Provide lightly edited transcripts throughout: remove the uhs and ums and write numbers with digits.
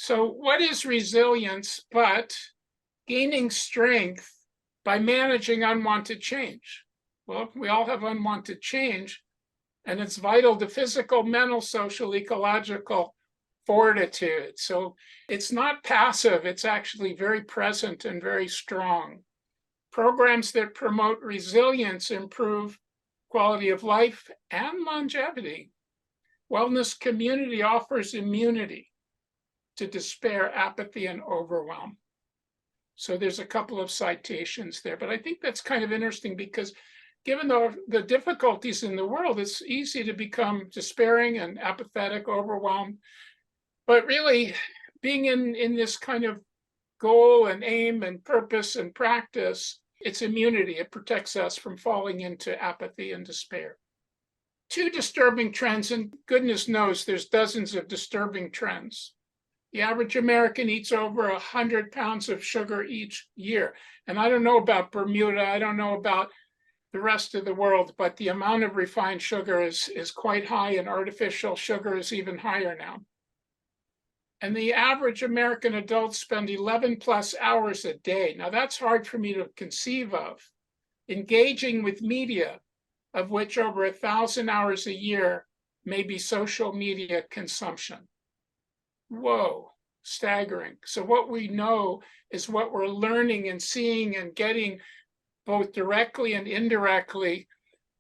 So, what is resilience but gaining strength by managing unwanted change? Well, we all have unwanted change, and it's vital to physical, mental, social, ecological fortitude. So, it's not passive, it's actually very present and very strong. Programs that promote resilience improve quality of life and longevity. Wellness community offers immunity to despair, apathy, and overwhelm. So there's a couple of citations there, but I think that's kind of interesting because given the difficulties in the world, it's easy to become despairing and apathetic, overwhelmed. But really, being in this kind of goal and aim and purpose and practice, it's immunity. It protects us from falling into apathy and despair. Two disturbing trends, and goodness knows there's dozens of disturbing trends. The average American eats over 100 pounds of sugar each year. And I don't know about Bermuda, I don't know about the rest of the world, but the amount of refined sugar is quite high, and artificial sugar is even higher now. And the average American adult spend 11 plus hours a day. Now that's hard for me to conceive of. Engaging with media, of which over 1,000 hours a year may be social media consumption. Whoa, staggering. So what we know is what we're learning and seeing and getting both directly and indirectly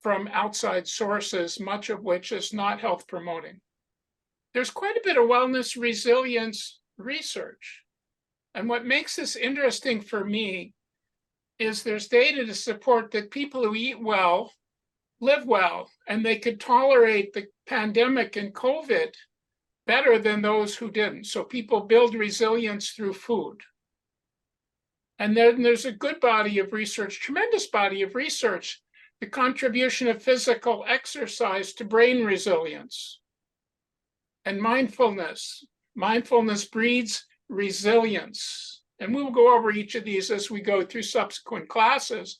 from outside sources, much of which is not health promoting. There's quite a bit of wellness resilience research. And what makes this interesting for me is there's data to support that people who eat well live well, and they could tolerate the pandemic and COVID better than those who didn't. So people build resilience through food. And then there's a good body of research, tremendous body of research, the contribution of physical exercise to brain resilience. And mindfulness. Mindfulness breeds resilience. And we will go over each of these as we go through subsequent classes.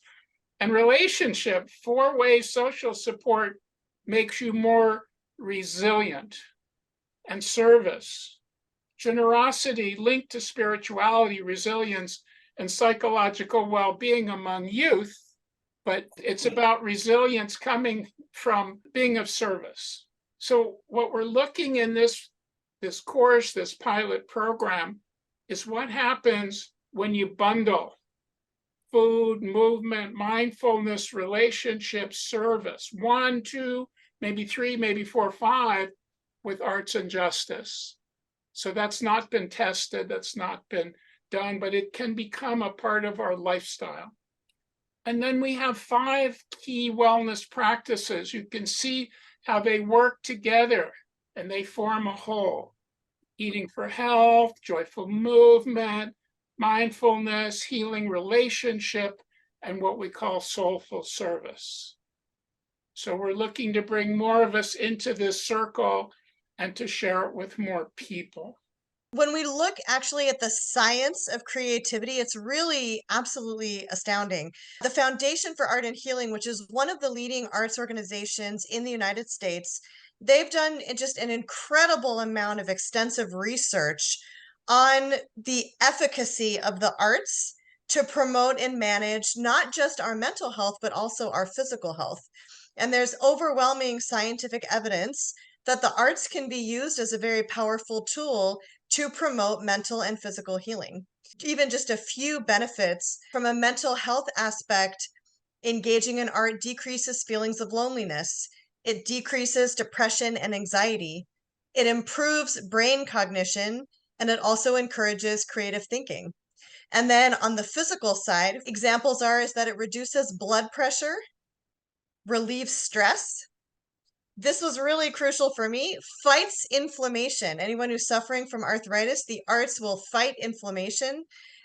And relationship, 4-way social support makes you more resilient. And service, generosity linked to spirituality, resilience, and psychological well-being among youth, but it's about resilience coming from being of service. So what we're looking in this course, this pilot program, is what happens when you bundle food, movement, mindfulness, relationships, service, 1, 2, maybe 3, maybe 4, 5, with arts and justice. So that's not been tested, that's not been done, but it can become a part of our lifestyle. And then we have 5 key wellness practices. You can see how they work together and they form a whole. Eating for health, joyful movement, mindfulness, healing relationship, and what we call soulful service. So we're looking to bring more of us into this circle and to share it with more people. When we look actually at the science of creativity, it's really absolutely astounding. The Foundation for Art and Healing, which is one of the leading arts organizations in the United States, they've done just an incredible amount of extensive research on the efficacy of the arts to promote and manage not just our mental health, but also our physical health. And there's overwhelming scientific evidence that the arts can be used as a very powerful tool to promote mental and physical healing. Even just a few benefits from a mental health aspect, engaging in art decreases feelings of loneliness. It decreases depression and anxiety. It improves brain cognition, and it also encourages creative thinking. And then on the physical side, examples is that it reduces blood pressure, relieves stress. This was really crucial for me. Fights inflammation. Anyone who's suffering from arthritis, the arts will fight inflammation,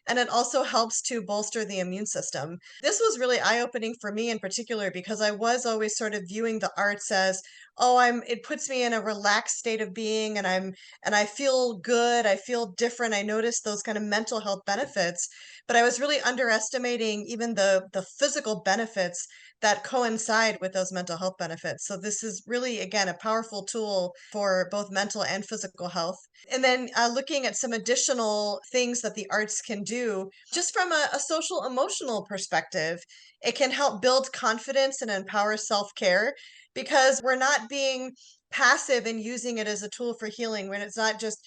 and it also helps to bolster the immune system. This was really eye-opening for me in particular because I was always sort of viewing the arts as, oh, it puts me in a relaxed state of being, and I feel good, I feel different. I notice those kind of mental health benefits, but I was really underestimating even the physical benefits that coincide with those mental health benefits. So this is really, again, a powerful tool for both mental and physical health. And then looking at some additional things that the arts can do, just from a social emotional perspective, it can help build confidence and empower self-care because we're not being passive and using it as a tool for healing when it's not just,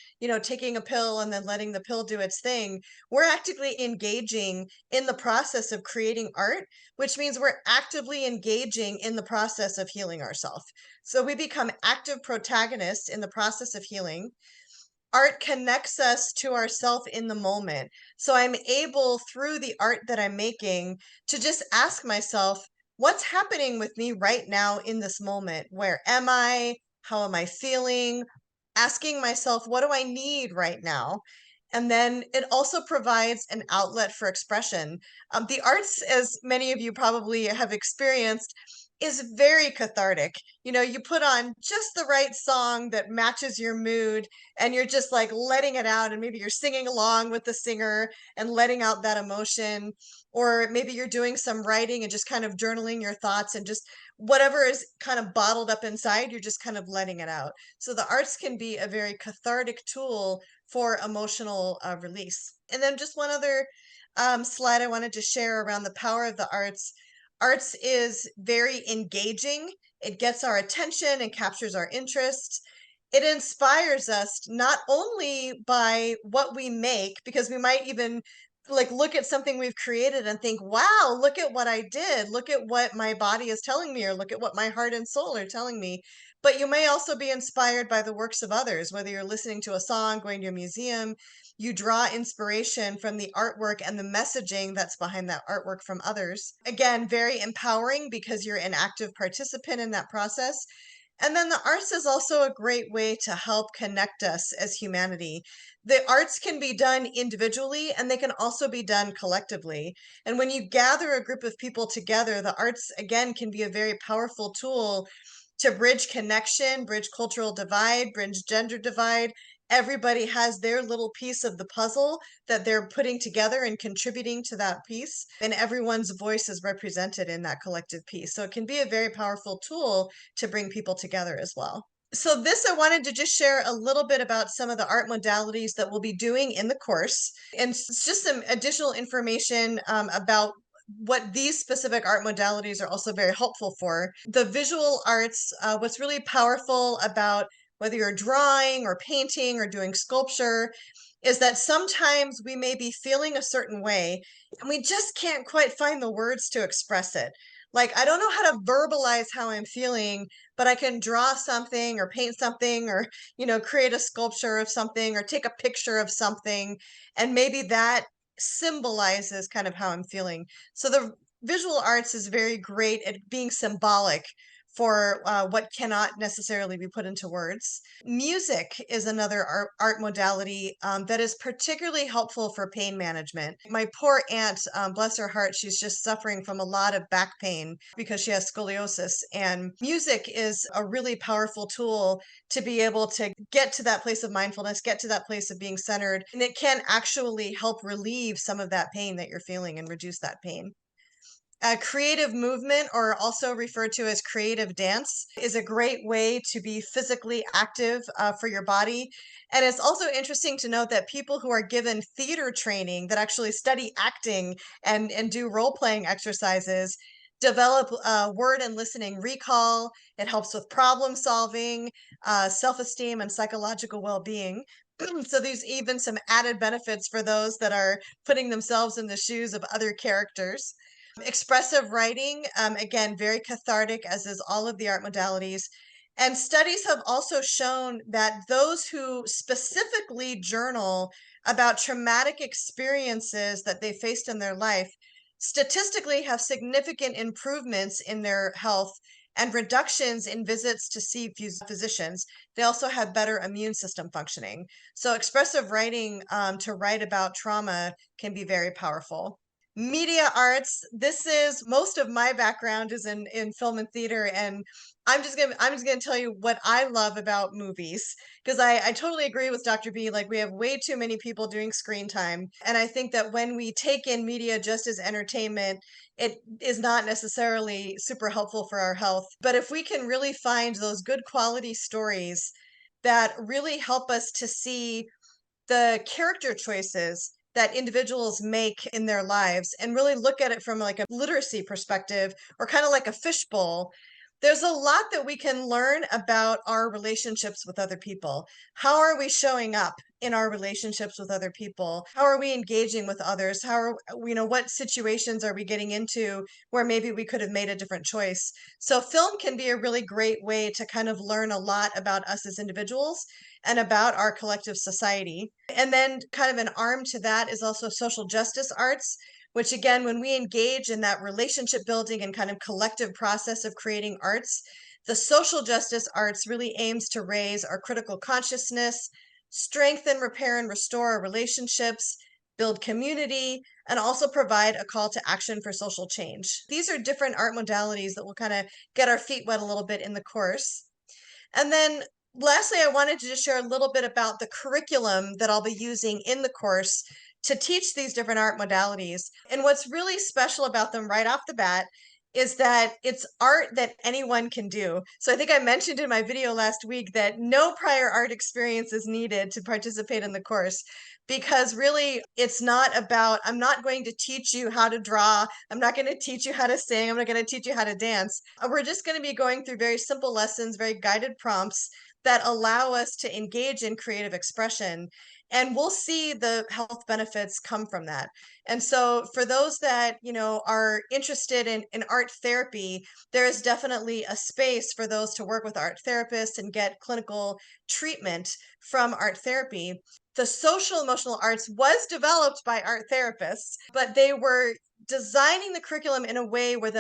taking a pill and then letting the pill do its thing. We're actively engaging in the process of creating art, which means we're actively engaging in the process of healing ourselves. So we become active protagonists in the process of healing. Art connects us to ourself in the moment. So I'm able, through the art that I'm making, to just ask myself, what's happening with me right now in this moment? Where am I? How am I feeling? Asking myself, what do I need right now? And then it also provides an outlet for expression. The arts, as many of you probably have experienced, is very cathartic. You put on just the right song that matches your mood, and you're just like letting it out, and maybe you're singing along with the singer and letting out that emotion, or maybe you're doing some writing and just kind of journaling your thoughts, and just whatever is kind of bottled up inside, you're just kind of letting it out. So the arts can be a very cathartic tool for emotional release. And then just one other slide I wanted to share around the power of the arts. Arts is very engaging. It gets our attention and captures our interest. It inspires us not only by what we make, because we might even like look at something we've created and think, wow, look at what I did. Look at what my body is telling me, or look at what my heart and soul are telling me. But you may also be inspired by the works of others, whether you're listening to a song, going to a museum, you draw inspiration from the artwork and the messaging that's behind that artwork from others. Again, very empowering because you're an active participant in that process. And then the arts is also a great way to help connect us as humanity. The arts can be done individually and they can also be done collectively. And when you gather a group of people together, the arts, again, can be a very powerful tool to bridge connection, bridge cultural divide, bridge gender divide. Everybody has their little piece of the puzzle that they're putting together and contributing to that piece, and everyone's voice is represented in that collective piece. So it can be a very powerful tool to bring people together as well. So this, I wanted to just share a little bit about some of the art modalities that we'll be doing in the course, and just some additional information about what these specific art modalities are also very helpful for. The visual arts, what's really powerful about whether you're drawing or painting or doing sculpture, is that sometimes we may be feeling a certain way and we just can't quite find the words to express it. Like, I don't know how to verbalize how I'm feeling, but I can draw something or paint something, or, create a sculpture of something or take a picture of something. And maybe that symbolizes kind of how I'm feeling. So the visual arts is very great at being symbolic for what cannot necessarily be put into words. Music is another art modality that is particularly helpful for pain management. My poor aunt, bless her heart, she's just suffering from a lot of back pain because she has scoliosis. And music is a really powerful tool to be able to get to that place of mindfulness, get to that place of being centered. And it can actually help relieve some of that pain that you're feeling and reduce that pain. Creative movement, or also referred to as creative dance, is a great way to be physically active for your body. And it's also interesting to note that people who are given theater training that actually study acting and do role playing exercises develop word and listening recall. It helps with problem solving, self esteem, and psychological well being. So there's even some added benefits for those that are putting themselves in the shoes of other characters. Expressive writing, again, very cathartic, as is all of the art modalities. And studies have also shown that those who specifically journal about traumatic experiences that they faced in their life statistically have significant improvements in their health and reductions in visits to see physicians. They also have better immune system functioning. So expressive writing to write about trauma can be very powerful. Media arts, this is most of my background is in film and theater, and I'm just gonna tell you what I love about movies, because I totally agree with Dr. B. Like, we have way too many people doing screen time, and I think that when we take in media just as entertainment, it is not necessarily super helpful for our health. But if we can really find those good quality stories that really help us to see the character choices that individuals make in their lives and really look at it from like a literacy perspective, or kind of like a fishbowl, there's a lot that we can learn about our relationships with other people. How are we showing up in our relationships with other people? How are we engaging with others? How are, what situations are we getting into where maybe we could have made a different choice? So film can be a really great way to kind of learn a lot about us as individuals and about our collective society. And then, kind of an arm to that, is also social justice arts, which, again, when we engage in that relationship building and kind of collective process of creating arts, the social justice arts really aims to raise our critical consciousness, strengthen, repair, and restore our relationships, build community, and also provide a call to action for social change. These are different art modalities that will kind of get our feet wet a little bit in the course. And then lastly, I wanted to just share a little bit about the curriculum that I'll be using in the course to teach these different art modalities. And what's really special about them right off the bat is that it's art that anyone can do. So I think I mentioned in my video last week that no prior art experience is needed to participate in the course, because really it's not about, I'm not going to teach you how to draw, I'm not going to teach you how to sing, I'm not going to teach you how to dance. We're just going to be going through very simple lessons, very guided prompts that allow us to engage in creative expression. And we'll see the health benefits come from that. And so for those that, are interested in art therapy, there is definitely a space for those to work with art therapists and get clinical treatment from art therapy. The social emotional arts was developed by art therapists, but they were designing the curriculum in a way where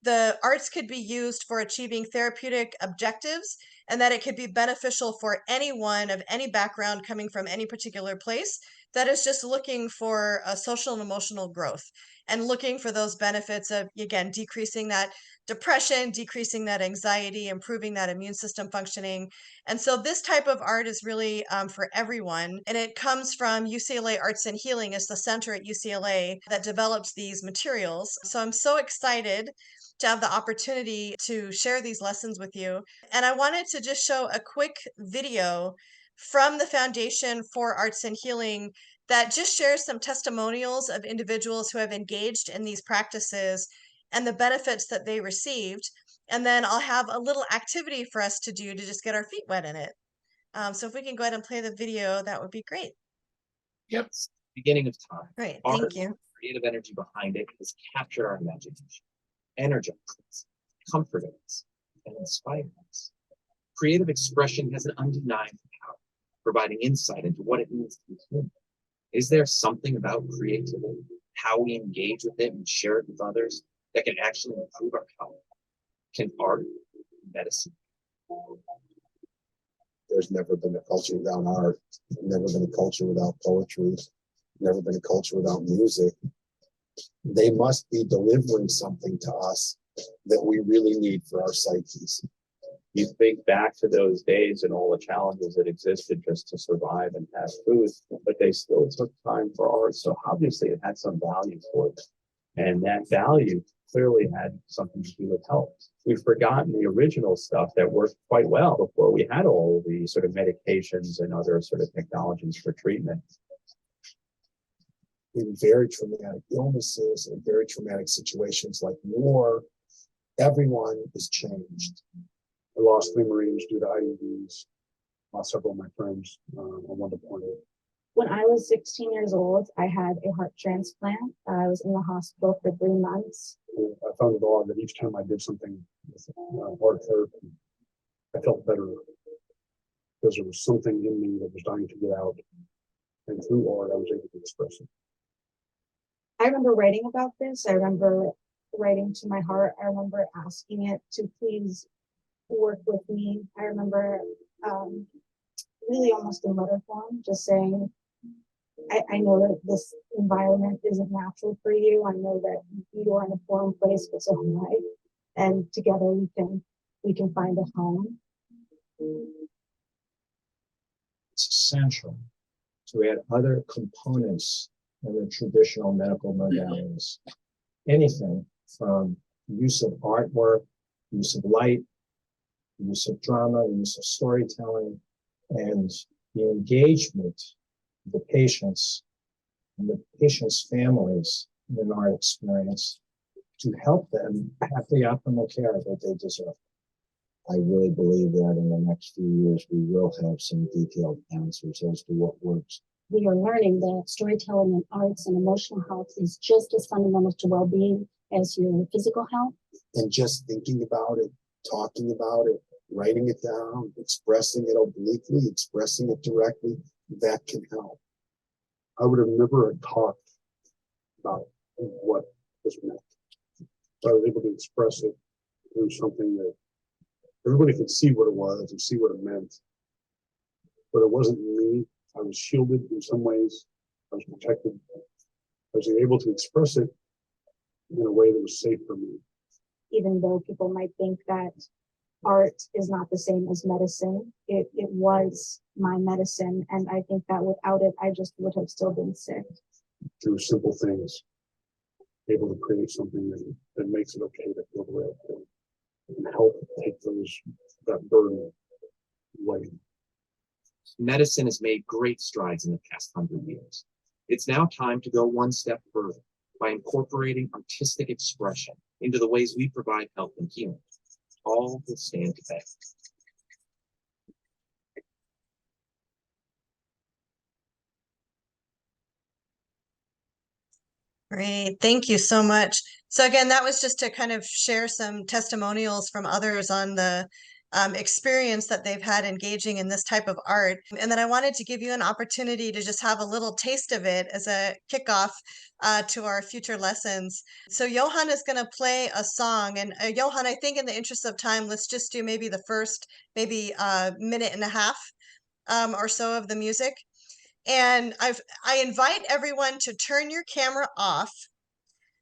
the arts could be used for achieving therapeutic objectives, and that it could be beneficial for anyone of any background coming from any particular place that is just looking for a social and emotional growth, and looking for those benefits of, again, decreasing that depression, decreasing that anxiety, improving that immune system functioning. And so this type of art is really for everyone. And it comes from UCLA Arts and Healing, is the center at UCLA that develops these materials. So I'm so excited to have the opportunity to share these lessons with you. And I wanted to just show a quick video from the Foundation for Arts and Healing that just shares some testimonials of individuals who have engaged in these practices and the benefits that they received. And then I'll have a little activity for us to do to just get our feet wet in it. So if we can go ahead and play the video, that would be great. Yep. Beginning of time. Great, Art, thank you. creative energy behind it has captured our imagination, energized us, comforted us, and inspired us. Creative expression has an undeniable power, providing insight into what it means to be human. Is there something about creativity, how we engage with it and share it with others, that can actually improve our health? Can art, medicine? There's never been a culture without art, never been a culture without poetry, never been a culture without music. They must be delivering something to us that we really need for our psyches. You think back to those days and all the challenges that existed just to survive and have food, but they still took time for art. So obviously it had some value for them. And that value clearly had something to do with health. We've forgotten the original stuff that worked quite well before we had all the sort of medications and other sort of technologies for treatment. In very traumatic illnesses and very traumatic situations like war, everyone is changed. I lost 3 Marines due to IEDs. Lost several of my friends on one deployment. When I was 16 years old, I had a heart transplant. I was in the hospital for 3 months. I found it odd that each time I did something with art therapy, I felt better because there was something in me that was dying to get out. And through art, I was able to express it. I remember writing about this. I remember writing to my heart. I remember asking it to please work with me. I remember really almost in letter form, just saying, I know that environment isn't natural for you. I know that you are in a foreign place, but so am I. And together we can find a home. It's essential to add other components in the traditional medical modalities. Anything from use of artwork, use of light, use of drama, use of storytelling, and the engagement of the patients and the patients' families in our experience to help them have the optimal care that they deserve. I really believe that in the next few years, we will have some detailed answers as to what works. We are learning that storytelling and arts and emotional health is just as fundamental to well-being as your physical health. And just thinking about it, talking about it, writing it down, expressing it obliquely, expressing it directly, that can help. I would have never talked about what this meant. So I was able to express it through something that everybody could see what it was and see what it meant. But it wasn't me. I was shielded in some ways. I was protected. I was able to express it in a way that was safe for me. Even though people might think that art is not the same as medicine, it was my medicine. And I think that without it, I just would have still been sick. Through simple things, able to create something that makes it okay to feel the way I feel and help take that burden away. Medicine has made great strides in the past 100 years. It's now time to go one step further by incorporating artistic expression into the ways we provide health and healing. All will stand to benefit. Great. Thank you so much. So again, that was just to kind of share some testimonials from others on the experience that they've had engaging in this type of art. And then I wanted to give you an opportunity to just have a little taste of it as a kickoff to our future lessons. So Johan is going to play a song. And Johan, I think in the interest of time, let's just do maybe the first minute and a half or so of the music. And I invite everyone to turn your camera off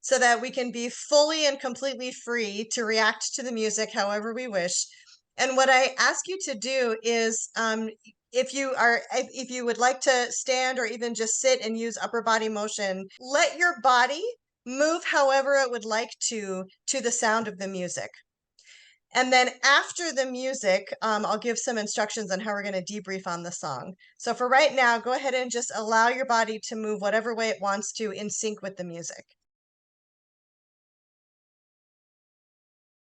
so that we can be fully and completely free to react to the music however we wish. And what I ask you to do is, if you would like to stand or even just sit and use upper body motion, let your body move however it would like to the sound of the music. And then after the music, I'll give some instructions on how we're going to debrief on the song. So for right now, go ahead and just allow your body to move whatever way it wants to in sync with the music.